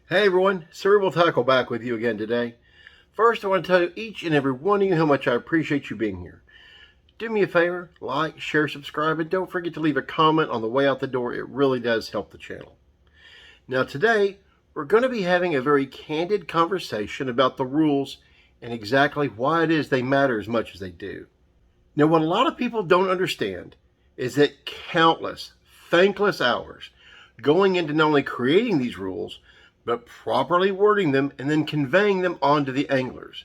Hey everyone, CerebralTackle back with you again today. First, I want to tell each and every one of you how much I appreciate you being here. Do me a favor, like, share, subscribe, and don't forget to leave a comment on the way out the door. It really does help the channel. Now today, we're going to be having a very candid conversation about the rules and exactly why it is they matter as much as they do. Now, what a lot of people don't understand is that countless, thankless hours going into not only creating these rules, but properly wording them and then conveying them onto the anglers.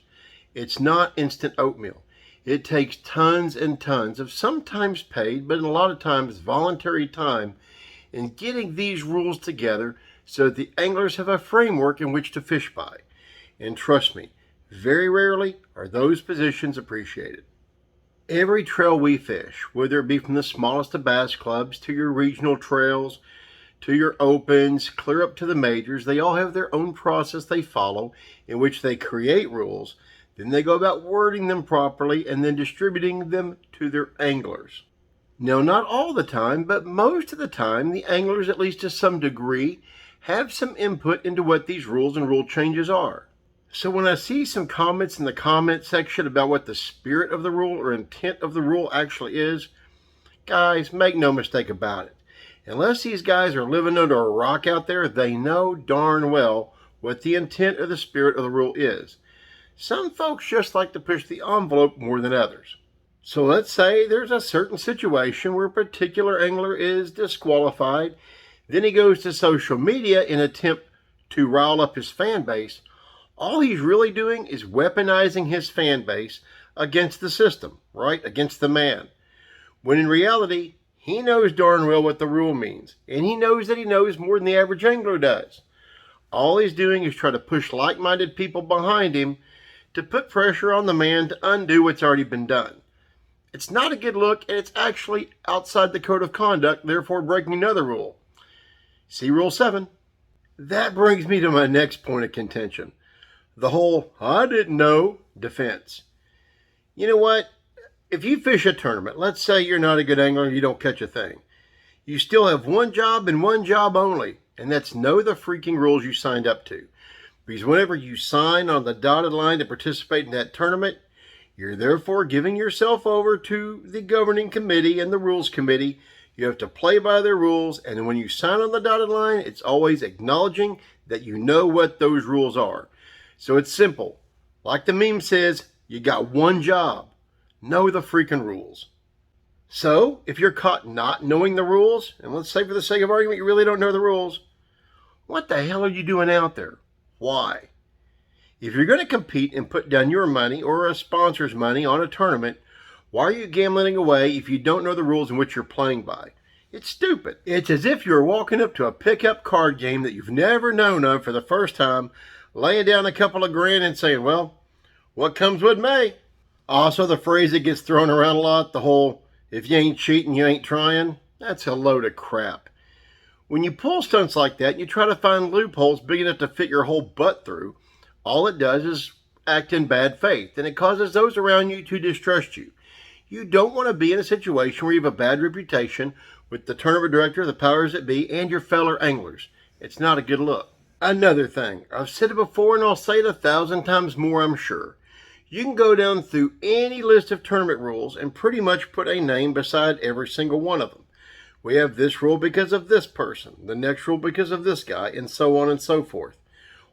It's not instant oatmeal. It takes tons and tons of sometimes paid, but a lot of times voluntary time in getting these rules together so that the anglers have a framework in which to fish by. And trust me, very rarely are those positions appreciated. Every trail we fish, whether it be from the smallest of bass clubs to your regional trails, to your opens, clear up to the majors, they all have their own process they follow in which they create rules. Then they go about wording them properly and then distributing them to their anglers. Now, not all the time, but most of the time, the anglers, at least to some degree, have some input into what these rules and rule changes are. So when I see some comments in the comment section about what the spirit of the rule or intent of the rule actually is, guys, make no mistake about it. Unless these guys are living under a rock out there, they know darn well what the intent or the spirit of the rule is. Some folks just like to push the envelope more than others. So let's say there's a certain situation where a particular angler is disqualified. Then he goes to social media in an attempt to rile up his fan base. All he's really doing is weaponizing his fan base against the system, right? Against the man. When in reality, he knows darn well what the rule means, and he knows that he knows more than the average angler does. All he's doing is try to push like-minded people behind him to put pressure on the man to undo what's already been done. It's not a good look, and it's actually outside the code of conduct, therefore breaking another rule. See Rule 7. That brings me to my next point of contention. The whole, I didn't know, defense. You know what? If you fish a tournament, let's say you're not a good angler and you don't catch a thing. You still have one job and one job only, and that's know the freaking rules you signed up to. Because whenever you sign on the dotted line to participate in that tournament, you're therefore giving yourself over to the governing committee and the rules committee. You have to play by their rules, and when you sign on the dotted line, it's always acknowledging that you know what those rules are. So it's simple. Like the meme says, you got one job. Know the freaking rules. So, if you're caught not knowing the rules, and let's say for the sake of argument you really don't know the rules, what the hell are you doing out there? Why? If you're going to compete and put down your money or a sponsor's money on a tournament, why are you gambling away if you don't know the rules in which you're playing by? It's stupid. It's as if you're walking up to a pickup card game that you've never known of for the first time, laying down a couple of grand and saying, well, what comes with may. Also, the phrase that gets thrown around a lot, the whole, if you ain't cheating, you ain't trying, that's a load of crap. When you pull stunts like that, you try to find loopholes big enough to fit your whole butt through, all it does is act in bad faith, and it causes those around you to distrust you. You don't want to be in a situation where you have a bad reputation with the tournament director, the powers that be, and your fellow anglers. It's not a good look. Another thing, I've said it before and I'll say it 1,000 times more, I'm sure. You can go down through any list of tournament rules and pretty much put a name beside every single one of them. We have this rule because of this person, the next rule because of this guy, and so on and so forth.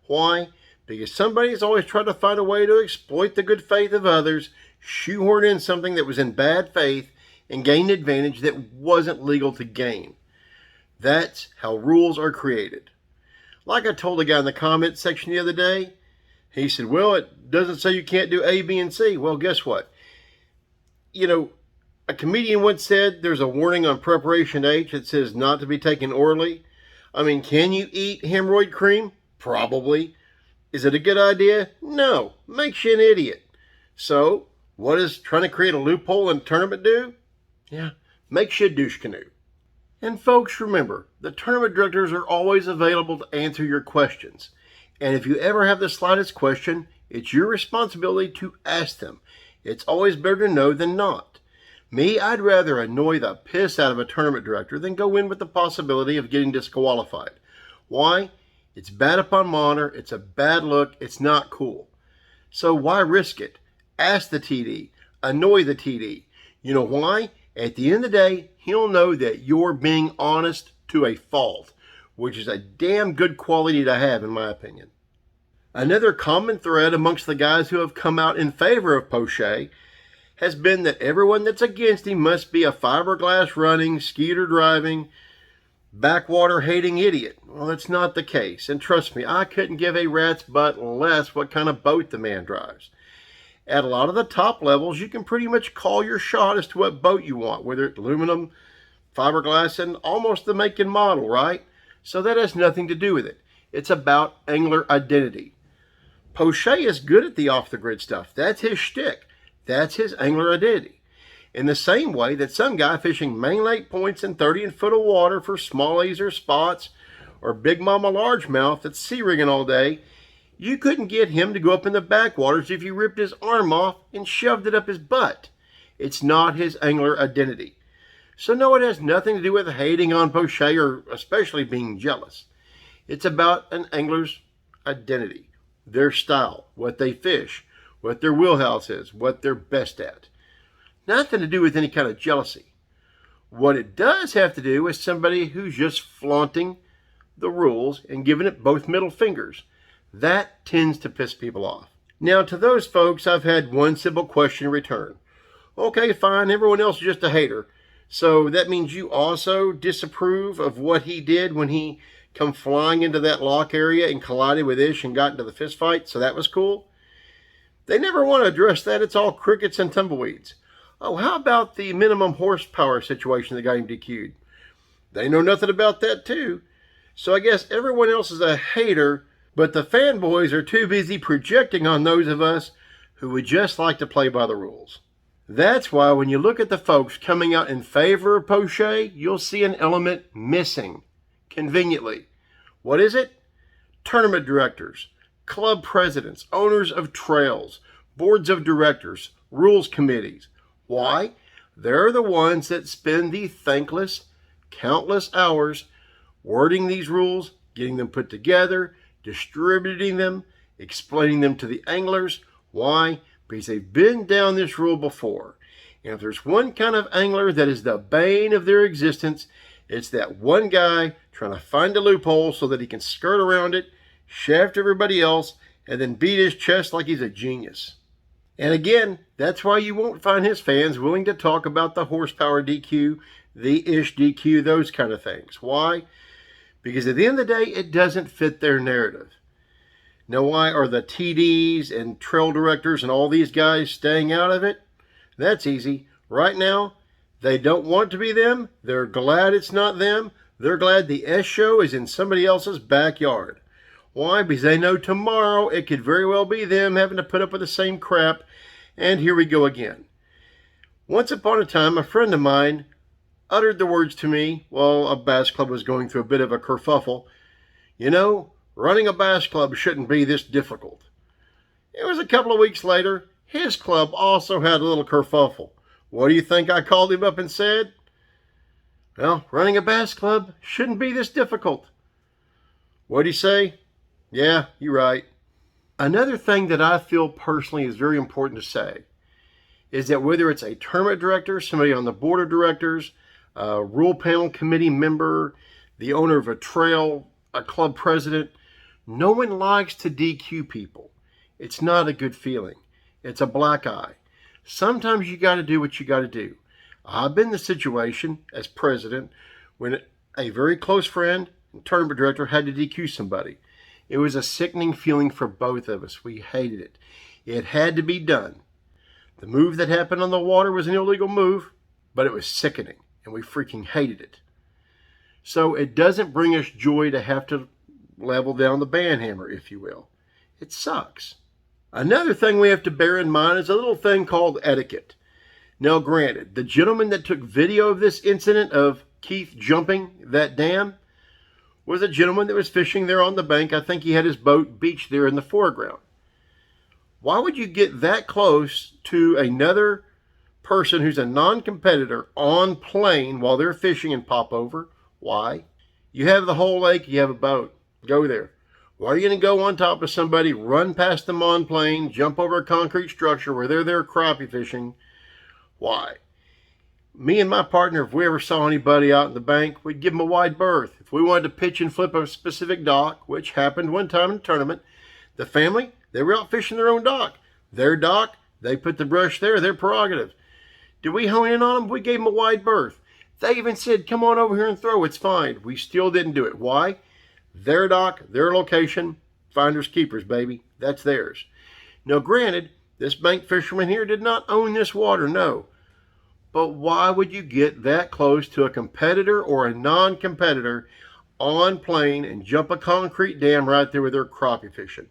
Why? Because somebody's always tried to find a way to exploit the good faith of others, shoehorn in something that was in bad faith, and gain an advantage that wasn't legal to gain. That's how rules are created. Like I told a guy in the comments section the other day, he said, well, it doesn't say you can't do A, B, and C. Well, guess what? You know, a comedian once said there's a warning on preparation H that says not to be taken orally. I mean, can you eat hemorrhoid cream? Probably. Is it a good idea? No. Makes you an idiot. So, what does trying to create a loophole in a tournament do? Yeah, makes you a douche canoe. And folks, remember, the tournament directors are always available to answer your questions. And if you ever have the slightest question, it's your responsibility to ask them. It's always better to know than not. Me, I'd rather annoy the piss out of a tournament director than go in with the possibility of getting disqualified. Why? It's bad upon monitor. It's a bad look. It's not cool. So why risk it? Ask the TD. Annoy the TD. You know why? At the end of the day, he'll know that you're being honest to a fault, which is a damn good quality to have, in my opinion. Another common thread amongst the guys who have come out in favor of Poche has been that everyone that's against him must be a fiberglass running, skeeter driving, backwater hating idiot. Well, that's not the case. And trust me, I couldn't give a rat's butt less what kind of boat the man drives. At a lot of the top levels, you can pretty much call your shot as to what boat you want, whether it's aluminum, fiberglass, and almost the make and model, right? So that has nothing to do with it. It's about angler identity. Poche is good at the off-the-grid stuff. That's his shtick. That's his angler identity. In the same way that some guy fishing main lake points in 30 foot of water for smallies or spots, or big mama largemouth that's sea rigging all day, you couldn't get him to go up in the backwaters if you ripped his arm off and shoved it up his butt. It's not his angler identity. So no, it has nothing to do with hating on Poche or especially being jealous. It's about an angler's identity, their style, what they fish, what their wheelhouse is, what they're best at. Nothing to do with any kind of jealousy. What it does have to do with somebody who's just flaunting the rules and giving it both middle fingers. That tends to piss people off. Now, to those folks, I've had one simple question in return. Okay, fine, everyone else is just a hater. So that means you also disapprove of what he did when he come flying into that lock area and collided with Ish and got into the fist fight, so that was cool? They never want to address that. It's all crickets and tumbleweeds. Oh, how about the minimum horsepower situation that got him DQ'd? They know nothing about that too. So I guess everyone else is a hater, but the fanboys are too busy projecting on those of us who would just like to play by the rules. That's why when you look at the folks coming out in favor of Poche, you'll see an element missing, conveniently. What is it? Tournament directors, club presidents, owners of trails, boards of directors, rules committees. Why? They're the ones that spend the thankless, countless hours wording these rules, getting them put together, distributing them, explaining them to the anglers. Why? Because they've been down this rule before. And if there's one kind of angler that is the bane of their existence, it's that one guy trying to find a loophole so that he can skirt around it, shaft everybody else, and then beat his chest like he's a genius. And again, that's why you won't find his fans willing to talk about the horsepower DQ, the Ish DQ, those kind of things. Why? Because at the end of the day, it doesn't fit their narrative. Now, why are the TDs and trail directors and all these guys staying out of it? That's easy. Right now, they don't want to be them. They're glad it's not them. They're glad the S show is in somebody else's backyard. Why? Because they know tomorrow it could very well be them having to put up with the same crap. And here we go again. Once upon a time, a friend of mine uttered the words to me while a bass club was going through a bit of a kerfuffle. You know, running a bass club shouldn't be this difficult. It was a couple of weeks later, his club also had a little kerfuffle. What do you think I called him up and said? Well, running a bass club shouldn't be this difficult. What'd he say? Yeah, you're right. Another thing that I feel personally is very important to say is that whether it's a tournament director, somebody on the board of directors, a rule panel committee member, the owner of a trail, a club president, no one likes to DQ people. It's not a good feeling. It's a black eye. Sometimes you got to do what you got to do. I've been in the situation as president when a very close friend and tournament director had to DQ somebody. It was a sickening feeling for both of us. We hated it. It had to be done. The move that happened on the water was an illegal move, but it was sickening, and we freaking hated it. So it doesn't bring us joy to have to level down the band hammer, if you will. It sucks. Another thing we have to bear in mind is a little thing called etiquette. Now, granted, the gentleman that took video of this incident of Keith jumping that dam was a gentleman that was fishing there on the bank. I think he had his boat beached there in the foreground. Why would you get that close to another person who's a non-competitor on plane while they're fishing and pop over? Why? You have the whole lake, you have a boat. Go there. Why are you going to go on top of somebody, run past them on plane, jump over a concrete structure where they're there crappie fishing? Why? Me and my partner, if we ever saw anybody out in the bank, we'd give them a wide berth. If we wanted to pitch and flip a specific dock, which happened one time in a tournament, the family, they were out fishing their own dock. Their dock, they put the brush there, their prerogative. Did we hone in on them? We gave them a wide berth. They even said, come on over here and throw, it's fine. We still didn't do it. Why? Their dock, their location, finders keepers, baby. That's theirs. Now, granted, this bank fisherman here did not own this water, no. But why would you get that close to a competitor or a non-competitor on plane and jump a concrete dam right there with their crappie fishing?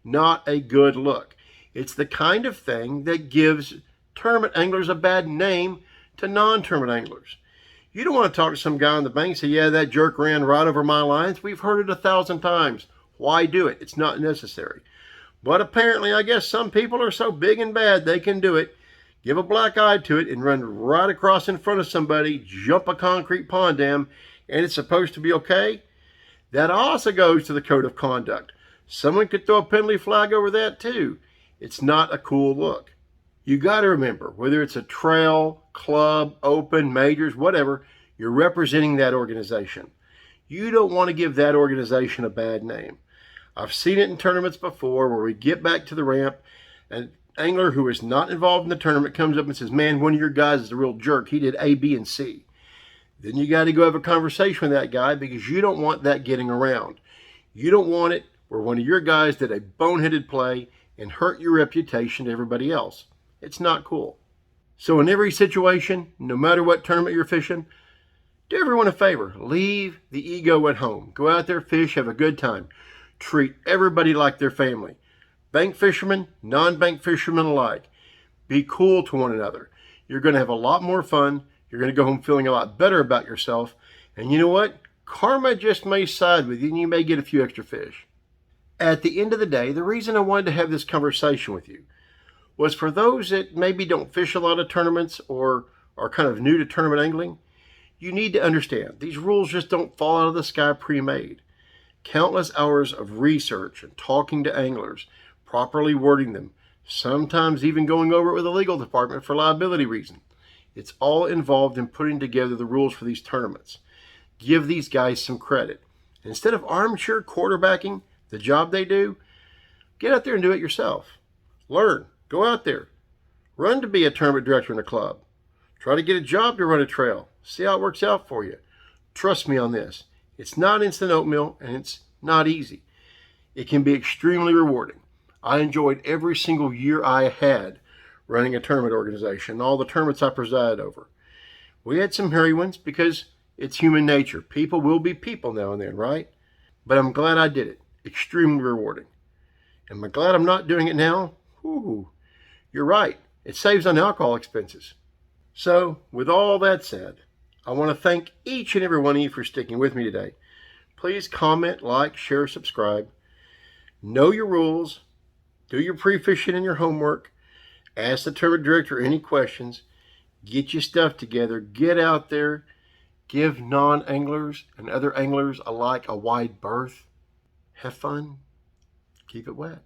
Not a good look. It's the kind of thing that gives tournament anglers a bad name to non-tournament anglers. You don't want to talk to some guy on the bank and say, yeah, that jerk ran right over my lines. We've heard it 1,000 times. Why do it? It's not necessary. But apparently, I guess some people are so big and bad they can do it. Give a black eye to it and run right across in front of somebody, jump a concrete pond dam, and it's supposed to be okay? That also goes to the code of conduct. Someone could throw a penalty flag over that too. It's not a cool look. You got to remember, whether it's a trail, club, open, majors, whatever, you're representing that organization. You don't want to give that organization a bad name. I've seen it in tournaments before where we get back to the ramp and angler who is not involved in the tournament comes up and says, man, one of your guys is a real jerk. He did A, B, and C. Then you got to go have a conversation with that guy because you don't want that getting around. You don't want it where one of your guys did a boneheaded play and hurt your reputation to everybody else. It's not cool. So in every situation, no matter what tournament you're fishing, do everyone a favor. Leave the ego at home. Go out there, fish, have a good time. Treat everybody like their family. Bank fishermen, non-bank fishermen alike. Be cool to one another. You're going to have a lot more fun. You're going to go home feeling a lot better about yourself. And you know what? Karma just may side with you and you may get a few extra fish. At the end of the day, the reason I wanted to have this conversation with you was for those that maybe don't fish a lot of tournaments or are kind of new to tournament angling, you need to understand these rules just don't fall out of the sky pre-made. Countless hours of research and talking to anglers, properly wording them, sometimes even going over it with the legal department for liability reasons. It's all involved in putting together the rules for these tournaments. Give these guys some credit. Instead of armchair quarterbacking the job they do, get out there and do it yourself. Learn. Go out there. Run to be a tournament director in a club. Try to get a job to run a trail. See how it works out for you. Trust me on this. It's not instant oatmeal and it's not easy. It can be extremely rewarding. I enjoyed every single year I had running a tournament organization and all the tournaments I presided over. We had some hairy ones because it's human nature. People will be people now and then, right? But I'm glad I did it. Extremely rewarding. Am I glad I'm not doing it now? Whew. You're right. It saves on alcohol expenses. So, with all that said, I want to thank each and every one of you for sticking with me today. Please comment, like, share, subscribe. Know your rules. Do your pre-fishing and your homework. Ask the tournament director any questions. Get your stuff together. Get out there. Give non-anglers and other anglers alike a wide berth. Have fun. Keep it wet.